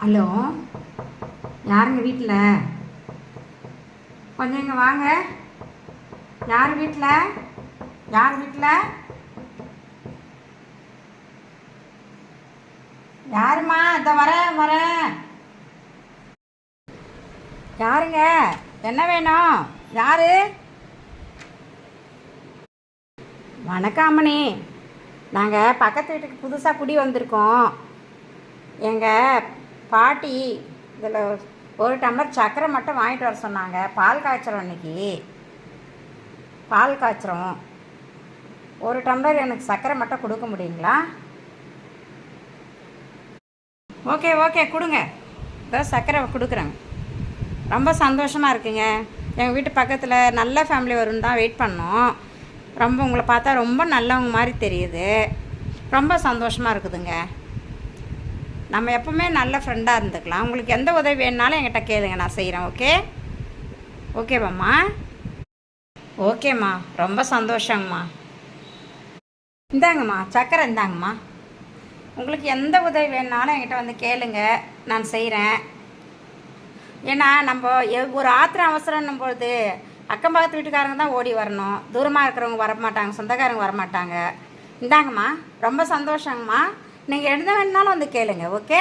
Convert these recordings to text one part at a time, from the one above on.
Hello, யாருங்க வீட்டில்? கொஞ்சம் இங்கே வாங்க. யார் வீட்டில்? யார் வீட்டில்? யாருமா? இதை வரேன் வரேன். யாருங்க? என்ன வேணும்? யாரு? வணக்கம் அம்மணி. நாங்கள் பக்கத்து வீட்டுக்கு புதுசாக குடி வந்திருக்கோம். எங்கள் பாட்டி இதில் ஒரு டம்ளர் சர்க்கரை மட்டும் வாங்கிட்டு வர சொன்னாங்க. பால் காய்ச்சறோம் இன்னைக்கு. பால் காய்ச்சறோம். ஒரு டம்ளர் எனக்கு சர்க்கரை மட்டும் கொடுக்க முடியுங்களா? ஓகே ஓகே, கொடுங்க. இதோ சர்க்கரை கொடுக்குறேங்க. ரொம்ப சந்தோஷமாக இருக்குங்க. எங்கள் வீட்டு பக்கத்தில் நல்ல ஃபேமிலி வரும்னு தான் வெயிட் பண்ணோம். ரொம்ப உங்களை பார்த்தா ரொம்ப நல்லவங்க மாதிரி தெரியுது. ரொம்ப சந்தோஷமாக இருக்குதுங்க. நம்ம எப்பவுமே நல்ல ஃப்ரெண்டாக இருந்துக்கலாம். உங்களுக்கு எந்த உதவி வேணுனாலும் என்கிட்ட கேளுங்க, நான் செய்கிறேன். ஓகே ஓகேவாம்மா? ஓகேம்மா, ரொம்ப சந்தோஷங்கம்மா. இந்தாங்கம்மா சக்கரை, இந்தாங்கம்மா. உங்களுக்கு எந்த உதவி வேணுனாலும் என்கிட்ட வந்து கேளுங்க, நான் செய்கிறேன். ஏன்னா நம்ம ஒரு ஆத்திரம் அவசரம்னும் பொழுது அக்கம் பக்கத்து வீட்டுக்காரங்க தான் ஓடி வரணும். தூரமாக இருக்கிறவங்க வரமாட்டாங்க, சொந்தக்காரங்க வரமாட்டாங்க. இந்தாங்கம்மா, ரொம்ப சந்தோஷங்கம்மா. நீங்கள் எந்த வேணுனாலும் வந்து கேளுங்க. ஓகே,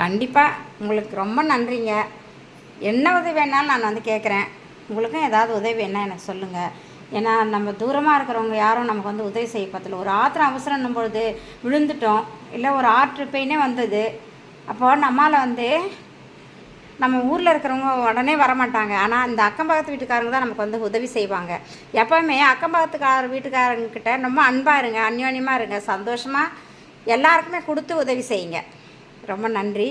கண்டிப்பாக. உங்களுக்கு ரொம்ப நன்றிங்க. என்ன உதவி வேணாலும் நான் வந்து கேட்குறேன். உங்களுக்கும் ஏதாவது உதவி வேணால் எனக்கு சொல்லுங்கள். ஏன்னா நம்ம தூரமாக இருக்கிறவங்க யாரும் நமக்கு வந்து உதவி செய்ய பார்த்துல. ஒரு ஆத்திரம் அவசரம்னும் பொழுது விழுந்துட்டோம், இல்லை ஒரு ஆற்று பெயினே வந்தது. அப்போது நம்மளால் வந்து நம்ம ஊரில் இருக்கிறவங்க உடனே வரமாட்டாங்க. ஆனால் இந்த அக்கம் பக்கத்து வீட்டுக்காரங்க தான் நமக்கு வந்து உதவி செய்வாங்க. எப்போவுமே அக்கம் பக்கத்துக்கார வீட்டுக்காரங்கிட்ட ரொம்ப அன்பாக இருங்க, அந்யோன்யமாக இருங்க, சந்தோஷமாக எல்லாருக்குமே கொடுத்து உதவி செய்யுங்க. ரொம்ப நன்றி.